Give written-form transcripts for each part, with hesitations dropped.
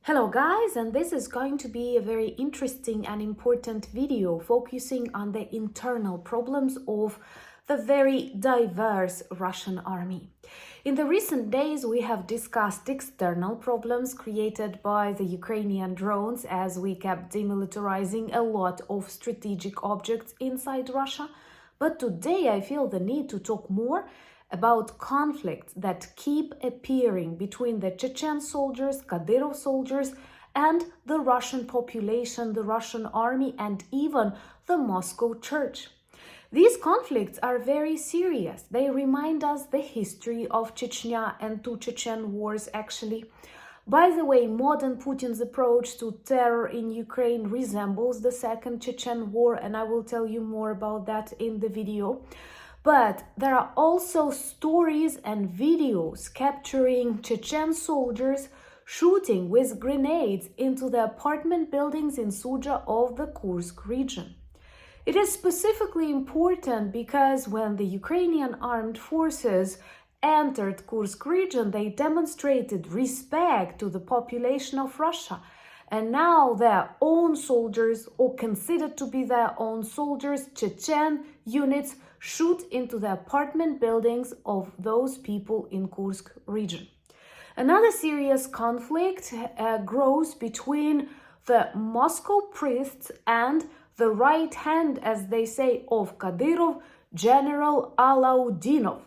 Hello guys, and this is going to be a very interesting and important video focusing on the internal problems of the very diverse Russian army. In the recent days, we have discussed external problems created by the Ukrainian drones as we kept demilitarizing a lot of strategic objects inside Russia. But today I feel the need to talk more about conflicts that keep appearing between the Chechen soldiers, Kadyrov soldiers, and the Russian population, the Russian army, and even the Moscow church. These conflicts are very serious. They remind us the history of Chechnya and two Chechen wars, actually. By the way, modern Putin's approach to terror in Ukraine resembles the Second Chechen War, and I will tell you more about that in the video. But there are also stories and videos capturing Chechen soldiers shooting with grenades into the apartment buildings in Sudzha of the Kursk region. It is specifically important because when the Ukrainian armed forces entered Kursk region, they demonstrated respect to the population of Russia. And now their own soldiers, or considered to be their own soldiers, Chechen units, shoot into the apartment buildings of those people in Kursk region. Another serious conflict grows between the Moscow priests and the right hand, as they say, of Kadyrov, General Alaudinov.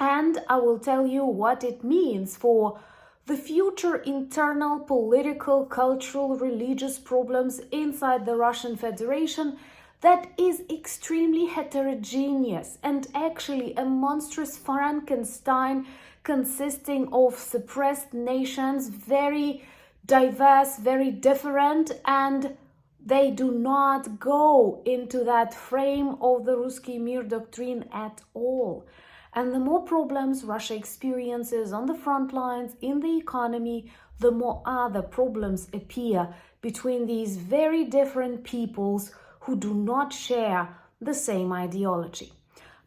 And I will tell you what it means for the future internal political, cultural, religious problems inside the Russian Federation that is extremely heterogeneous and actually a monstrous Frankenstein consisting of suppressed nations, very diverse, very different, and they do not go into that frame of the Ruski Mir doctrine at all. And the more problems Russia experiences on the front lines, in the economy, the more other problems appear between these very different peoples who do not share the same ideology.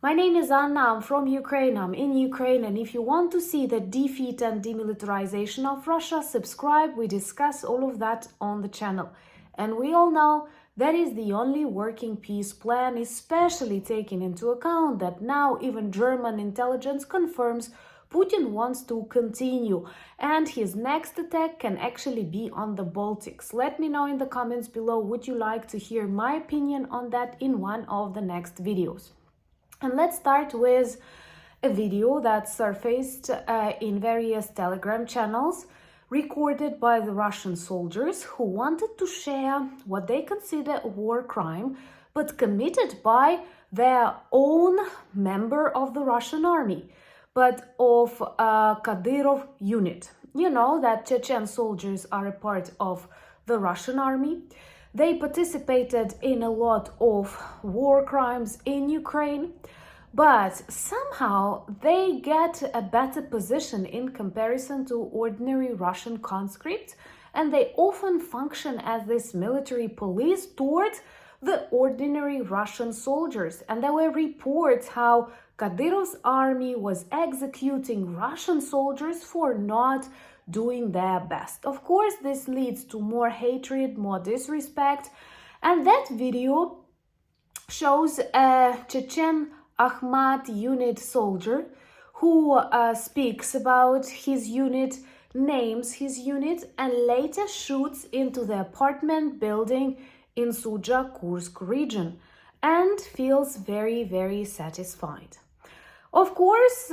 My name is Anna, I'm from Ukraine, I'm in Ukraine, and if you want to see the defeat and demilitarization of Russia, subscribe, we discuss all of that on the channel. And we all know that is the only working peace plan, especially taking into account that now even German intelligence confirms Putin wants to continue, and his next attack can actually be on the Baltics. Let me know in the comments below, would you like to hear my opinion on that in one of the next videos? And let's start with a video that surfaced in various Telegram channels, recorded by the Russian soldiers who wanted to share what they consider a war crime, but committed by their own member of the Russian army, but of Kadyrov unit. You know that Chechen soldiers are a part of the Russian army. They participated in a lot of war crimes in Ukraine, but somehow they get a better position in comparison to ordinary Russian conscripts, and they often function as this military police towards the ordinary Russian soldiers. And there were reports how Kadyrov's army was executing Russian soldiers for not doing their best. Of course, this leads to more hatred, more disrespect, and that video shows a Chechen Akhmat unit soldier who speaks about his unit, names his unit, and later shoots into the apartment building in Sudzha, Kursk region, and feels very, very satisfied. Of course,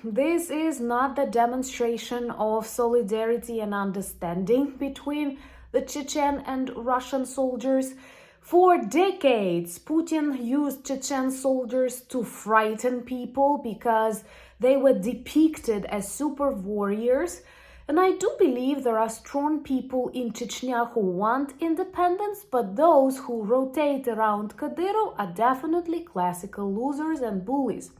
this is not the demonstration of solidarity and understanding between the Chechen and Russian soldiers. For decades, Putin used Chechen soldiers to frighten people because they were depicted as super warriors. And I do believe there are strong people in Chechnya who want independence, but those who rotate around Kadyrov are definitely classical losers and bullies.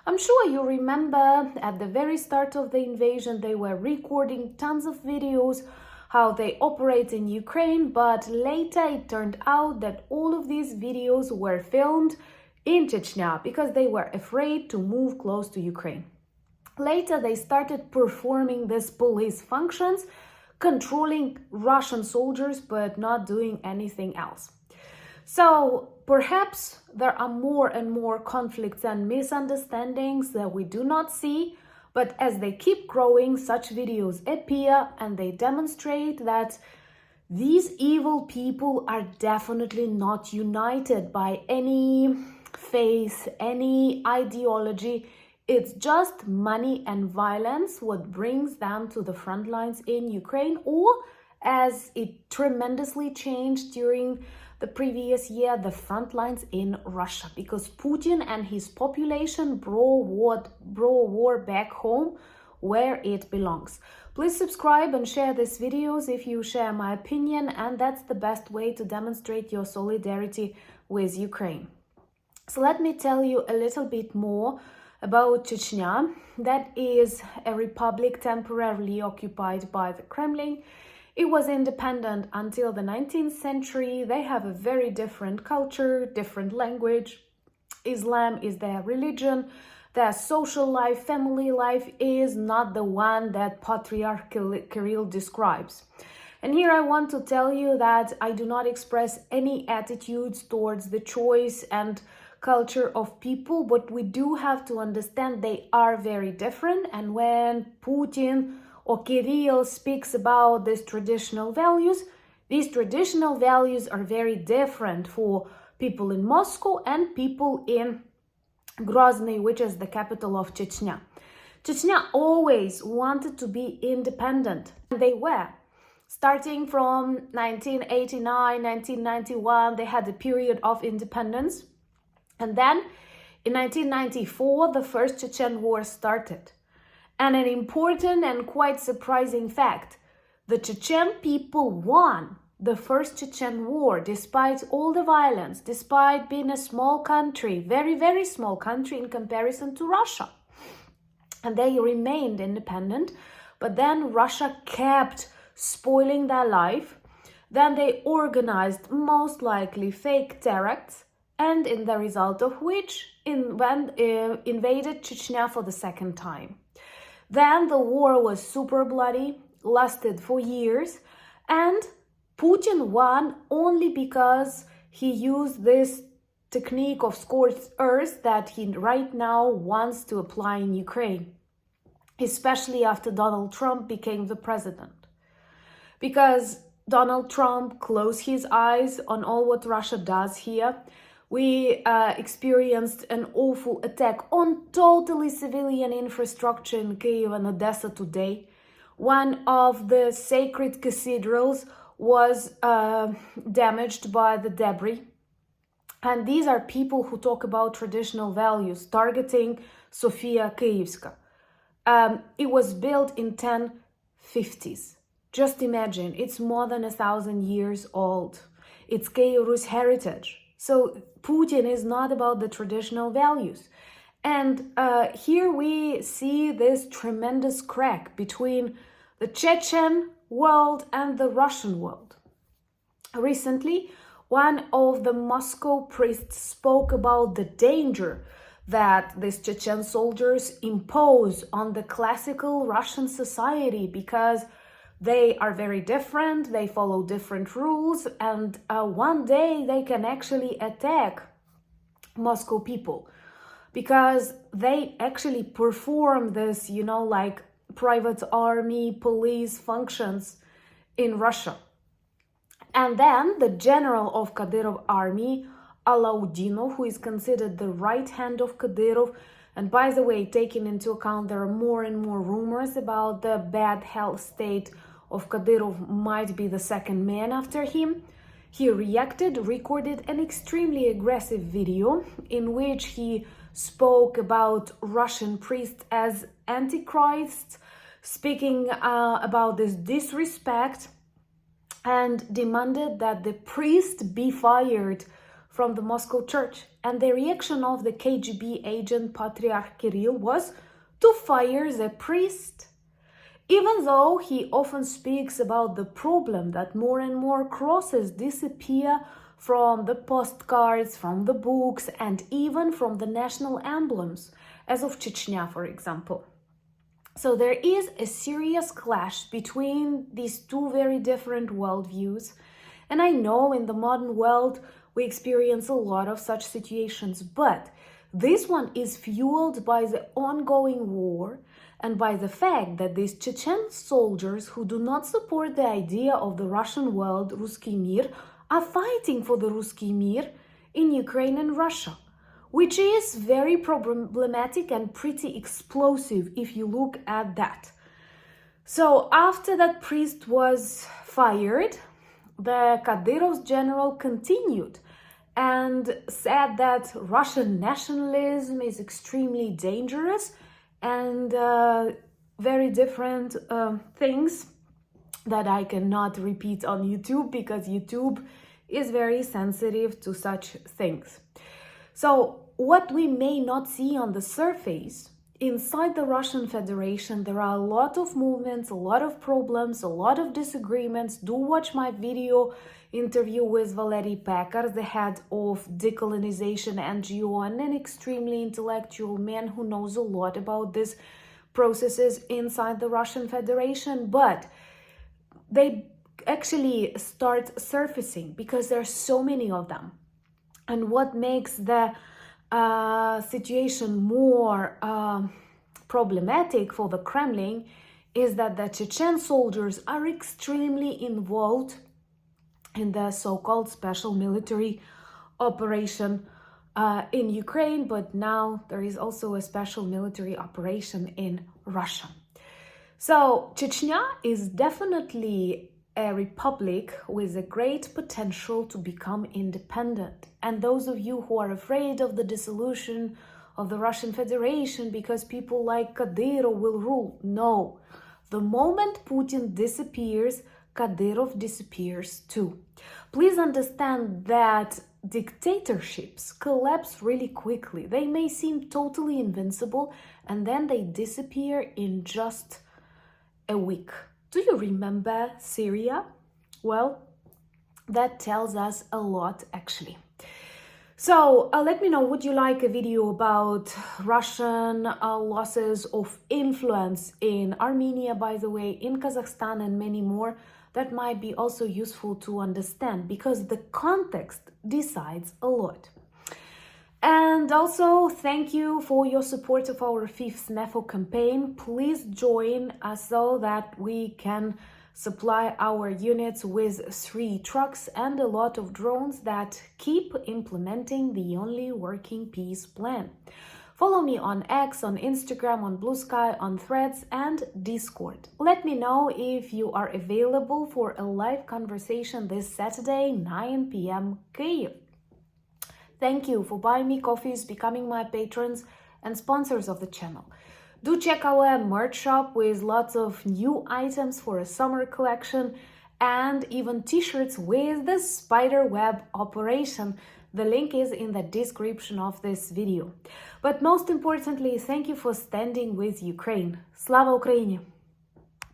I'm sure you remember at the very start of the invasion, they were recording tons of videos how they operate in Ukraine, but later it turned out that all of these videos were filmed in Chechnya because they were afraid to move close to Ukraine. Later, they started performing these police functions controlling Russian soldiers but not doing anything else. So perhaps there are more and more conflicts and misunderstandings that we do not see, but as they keep growing, such videos appear and they demonstrate that these evil people are definitely not united by any faith, any ideology. It's just money and violence what brings them to the front lines in Ukraine, or as it tremendously changed during the previous year, the front lines in Russia, because Putin and his population brought war back home where it belongs. Please subscribe and share these videos if you share my opinion, and that's the best way to demonstrate your solidarity with Ukraine. So let me tell you a little bit more about Chechnya. That is a republic temporarily occupied by the Kremlin. It was independent until the 19th century. They have a very different culture, different language. Islam is their religion. Their social life, family life is not the one that Patriarch Kirill describes. And here I want to tell you that I do not express any attitudes towards the choice and culture of people, but we do have to understand they are very different. And when Putin or Kirill speaks about these traditional values are very different for people in Moscow and people in Grozny, which is the capital of Chechnya. Chechnya always wanted to be independent. They were. Starting from 1989, 1991, they had a period of independence. And then in 1994, the First Chechen War started. And an important and quite surprising fact, the Chechen people won the First Chechen War despite all the violence, despite being a small country, very, very small country in comparison to Russia. And they remained independent, but then Russia kept spoiling their life. Then they organized most likely fake terrorists, and in the result of which invaded Chechnya for the second time. Then the war was super bloody, lasted for years, and Putin won only because he used this technique of scorched earth that he right now wants to apply in Ukraine, especially after Donald Trump became the president. Because Donald Trump closed his eyes on all what Russia does here. We experienced an awful attack on totally civilian infrastructure in Kyiv and Odessa today. One of the sacred cathedrals was damaged by the debris. And these are people who talk about traditional values, targeting Sofia Kyivska. It was built in 1050s. Just imagine, it's more than 1,000 years old. It's Kyiv Rus heritage. So Putin is not about the traditional values. And here we see this tremendous crack between the Chechen world and the Russian world. Recently, one of the Moscow priests spoke about the danger that these Chechen soldiers impose on the classical Russian society, because they are very different, they follow different rules, and one day they can actually attack Moscow people, because they actually perform this, like private army, police functions in Russia. And then the general of Kadyrov army, Alaudinov, who is considered the right hand of Kadyrov, and by the way, taking into account there are more and more rumors about the bad health state of Kadyrov, might be the second man after him. He recorded an extremely aggressive video in which he spoke about Russian priests as antichrists, speaking about this disrespect, and demanded that the priest be fired from the Moscow church. And the reaction of the KGB agent Patriarch Kirill was to fire the priest. Even though he often speaks about the problem that more and more crosses disappear from the postcards, from the books, and even from the national emblems, as of Chechnya, for example. So there is a serious clash between these two very different worldviews. And I know in the modern world we experience a lot of such situations, but this one is fueled by the ongoing war and by the fact that these Chechen soldiers who do not support the idea of the Russian world, Ruski Mir, are fighting for the Ruski Mir in Ukraine and Russia, which is very problematic and pretty explosive if you look at that. So after that priest was fired, the Kadyrov's general continued and said that Russian nationalism is extremely dangerous and very different things that I cannot repeat on YouTube because YouTube is very sensitive to such things. So what we may not see on the surface, inside the Russian Federation, there are a lot of movements, a lot of problems, a lot of disagreements. Do watch my video interview with Valery Pekar, the head of decolonization NGO and an extremely intellectual man who knows a lot about these processes inside the Russian Federation. But they actually start surfacing because there are so many of them. And what makes the situation more problematic for the Kremlin is that the Chechen soldiers are extremely involved in the so-called special military operation in Ukraine, but now there is also a special military operation in Russia. So Chechnya is definitely a republic with a great potential to become independent. And those of you who are afraid of the dissolution of the Russian Federation because people like Kadyrov will rule, no. The moment Putin disappears, Kadyrov disappears too. Please understand that dictatorships collapse really quickly. They may seem totally invincible and then they disappear in just a week. Do you remember Syria? Well, that tells us a lot actually. So let me know, would you like a video about Russian losses of influence in Armenia, by the way, in Kazakhstan and many more? That might be also useful to understand because the context decides a lot. And also, thank you for your support of our 5th NEFO campaign. Please join us so that we can supply our units with 3 trucks and a lot of drones that keep implementing the only working peace plan. Follow me on X, on Instagram, on Blue Sky, on Threads and Discord. Let me know if you are available for a live conversation this Saturday, 9 p.m. Kyiv. Thank you for buying me coffees, becoming my patrons and sponsors of the channel. Do check our merch shop with lots of new items for a summer collection and even t-shirts with the spider web operation. The link is in the description of this video. But most importantly, thank you for standing with Ukraine. Slava Ukraini!